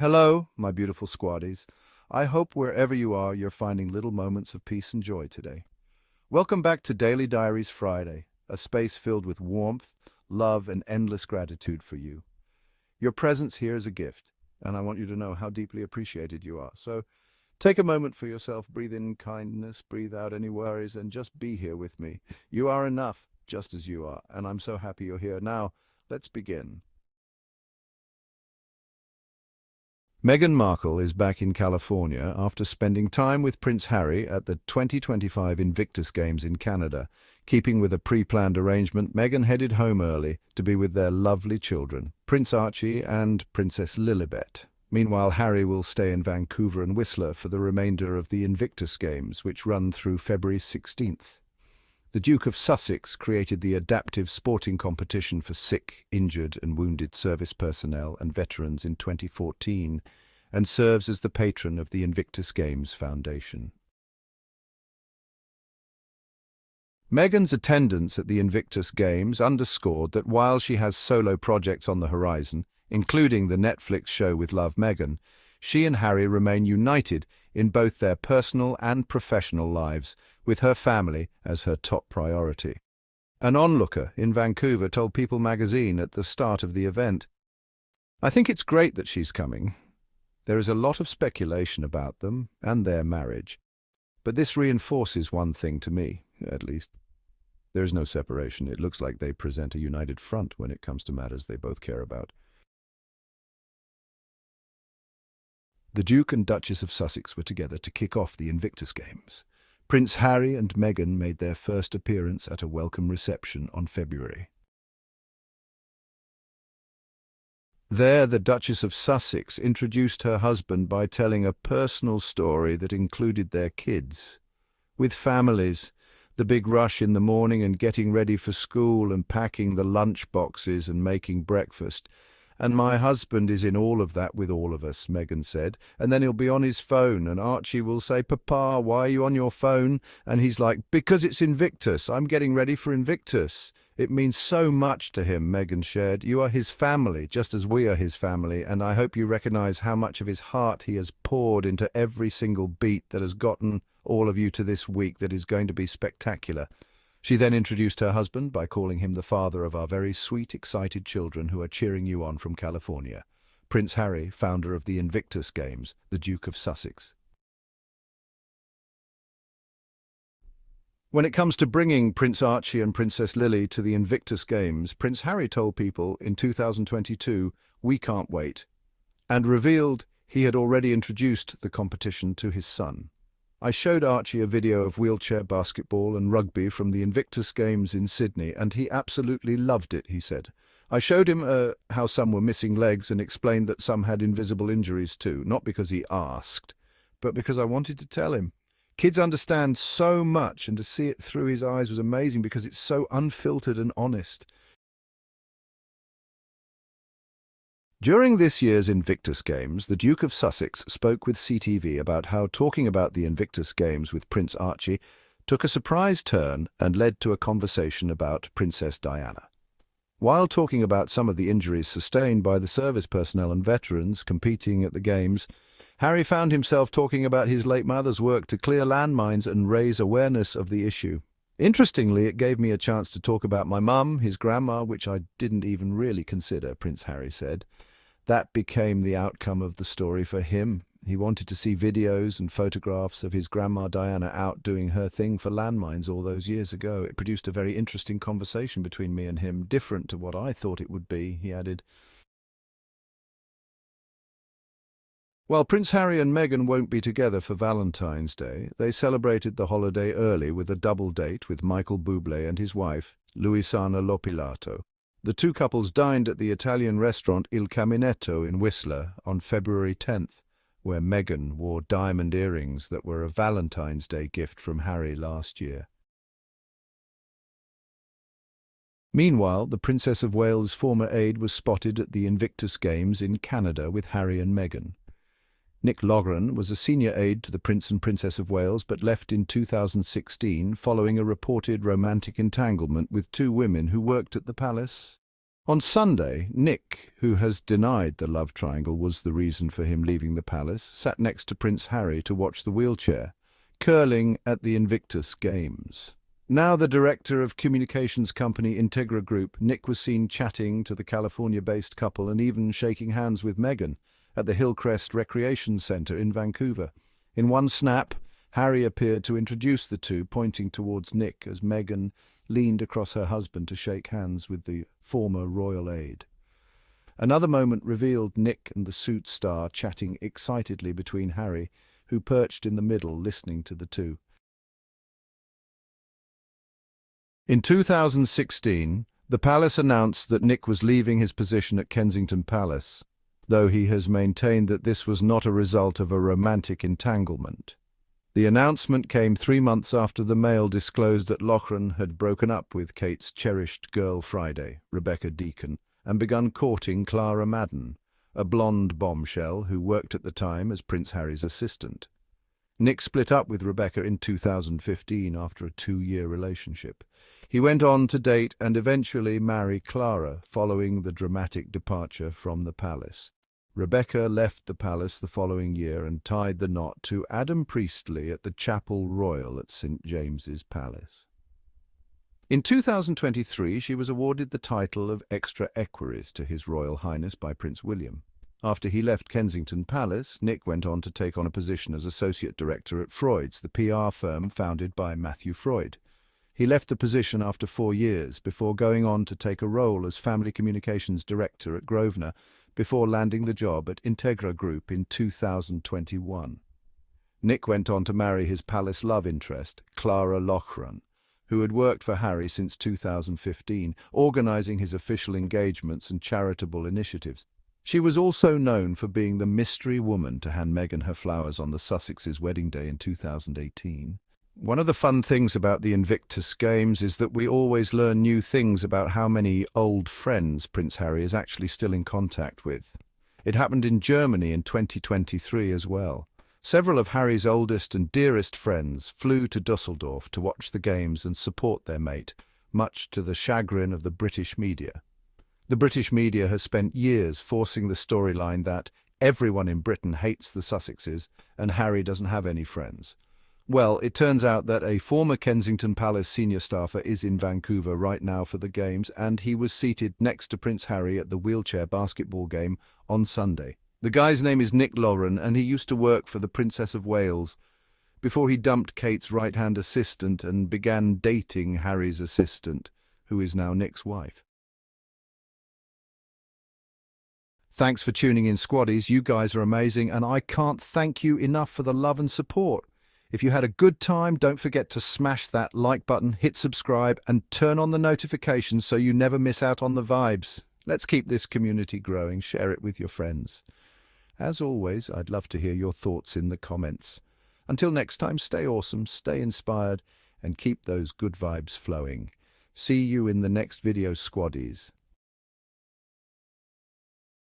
Hello, my beautiful squaddies. I hope wherever you are, you're finding little moments of peace and joy today. Welcome back to Daily Diaries Friday, a space filled with warmth, love, and endless gratitude for you. Your presence here is a gift, and I want you to know how deeply appreciated you are. So take a moment for yourself, breathe in kindness, breathe out any worries, and just be here with me. You are enough, just as you are, and I'm so happy you're here. Now, let's begin. Meghan Markle is back in California after spending time with Prince Harry at the 2025 Invictus Games in Canada. Keeping with a pre-planned arrangement, Meghan headed home early to be with their lovely children, Prince Archie and Princess Lilibet. Meanwhile, Harry will stay in Vancouver and Whistler for the remainder of the Invictus Games, which run through February 16th. The Duke of Sussex created the adaptive sporting competition for sick, injured and wounded service personnel and veterans in 2014 and serves as the patron of the Invictus Games Foundation. Meghan's attendance at the Invictus Games underscored that while she has solo projects on the horizon, including the Netflix show with Love Meghan, she and Harry remain united in both their personal and professional lives, with her family as her top priority. An onlooker in Vancouver told People magazine at the start of the event, "I think it's great that she's coming. There is a lot of speculation about them and their marriage. But this reinforces one thing to me, at least. There is no separation. It looks like they present a united front when it comes to matters they both care about." The Duke and Duchess of Sussex were together to kick off the Invictus Games. Prince Harry and Meghan made their first appearance at a welcome reception on February. There, the Duchess of Sussex introduced her husband by telling a personal story that included their kids. With families, the big rush in the morning and getting ready for school and packing the lunch boxes and making breakfast. "And my husband is in all of that with all of us," Meghan said. "And then he'll be on his phone and Archie will say, 'Papa, why are you on your phone?' And he's like, 'Because it's Invictus. I'm getting ready for Invictus.' It means so much to him," Meghan shared. "You are his family, just as we are his family, and I hope you recognize how much of his heart he has poured into every single beat that has gotten all of you to this week that is going to be spectacular." She then introduced her husband by calling him the father of our very sweet, excited children who are cheering you on from California. Prince Harry, founder of the Invictus Games, the Duke of Sussex. When it comes to bringing Prince Archie and Princess Lily to the Invictus Games, Prince Harry told People in 2022, "We can't wait," and revealed he had already introduced the competition to his son. "I showed Archie a video of wheelchair basketball and rugby from the Invictus Games in Sydney, and he absolutely loved it," he said. "I showed him how some were missing legs and explained that some had invisible injuries too, not because he asked, but because I wanted to tell him. Kids understand so much, and to see it through his eyes was amazing because it's so unfiltered and honest." During this year's Invictus Games, the Duke of Sussex spoke with CTV about how talking about the Invictus Games with Prince Archie took a surprise turn and led to a conversation about Princess Diana. While talking about some of the injuries sustained by the service personnel and veterans competing at the Games, Harry found himself talking about his late mother's work to clear landmines and raise awareness of the issue. "Interestingly, it gave me a chance to talk about my mum, his grandma, which I didn't even really consider," Prince Harry said. That became the outcome of the story for him. He wanted to see videos and photographs of his grandma Diana out doing her thing for landmines all those years ago. "It produced a very interesting conversation between me and him, different to what I thought it would be," he added. While Prince Harry and Meghan won't be together for Valentine's Day, they celebrated the holiday early with a double date with Michael Bublé and his wife, Luisana Lopilato. The two couples dined at the Italian restaurant Il Caminetto in Whistler on February 10th, where Meghan wore diamond earrings that were a Valentine's Day gift from Harry last year. Meanwhile, the Princess of Wales' former aide was spotted at the Invictus Games in Canada with Harry and Meghan. Nick Loughran was a senior aide to the Prince and Princess of Wales but left in 2016 following a reported romantic entanglement with two women who worked at the palace. On Sunday, Nick, who has denied the love triangle was the reason for him leaving the palace, sat next to Prince Harry to watch the wheelchair, curling at the Invictus Games. Now the director of communications company Integra Group, Nick was seen chatting to the California-based couple and even shaking hands with Meghan at the Hillcrest Recreation Centre in Vancouver. In one snap, Harry appeared to introduce the two, pointing towards Nick as Meghan leaned across her husband to shake hands with the former royal aide. Another moment revealed Nick and the suit star chatting excitedly between Harry, who perched in the middle listening to the two. In 2016, the palace announced that Nick was leaving his position at Kensington Palace, though he has maintained that this was not a result of a romantic entanglement. The announcement came 3 months after the Mail disclosed that Loughran had broken up with Kate's cherished girl Friday, Rebecca Deacon, and begun courting Clara Madden, a blonde bombshell who worked at the time as Prince Harry's assistant. Nick split up with Rebecca in 2015 after a 2-year relationship. He went on to date and eventually marry Clara following the dramatic departure from the palace. Rebecca left the palace the following year and tied the knot to Adam Priestley at the Chapel Royal at St James's Palace. In 2023, she was awarded the title of Extra Equerries to His Royal Highness by Prince William. After he left Kensington Palace, Nick went on to take on a position as Associate Director at Freud's, the PR firm founded by Matthew Freud. He left the position after 4 years, before going on to take a role as Family Communications Director at Grosvenor, before landing the job at Integra Group in 2021. Nick went on to marry his palace love interest, Clara Loughran, who had worked for Harry since 2015, organising his official engagements and charitable initiatives. She was also known for being the mystery woman to hand Meghan her flowers on the Sussex's wedding day in 2018. One of the fun things about the Invictus Games is that we always learn new things about how many old friends Prince Harry is actually still in contact with. It happened in Germany in 2023 as well. Several of Harry's oldest and dearest friends flew to Dusseldorf to watch the games and support their mate, much to the chagrin of the British media. The British media has spent years forcing the storyline that everyone in Britain hates the Sussexes and Harry doesn't have any friends. Well, it turns out that a former Kensington Palace senior staffer is in Vancouver right now for the games, and he was seated next to Prince Harry at the wheelchair basketball game on Sunday. The guy's name is Nick Loughran, and he used to work for the Princess of Wales before he dumped Kate's right-hand assistant and began dating Harry's assistant, who is now Nick's wife. Thanks for tuning in, Squaddies. You guys are amazing, and I can't thank you enough for the love and support. If you had a good time, don't forget to smash that like button, hit subscribe, and turn on the notifications so you never miss out on the vibes. Let's keep this community growing. Share it with your friends. As always, I'd love to hear your thoughts in the comments. Until next time, stay awesome, stay inspired, and keep those good vibes flowing. See you in the next video, Squaddies.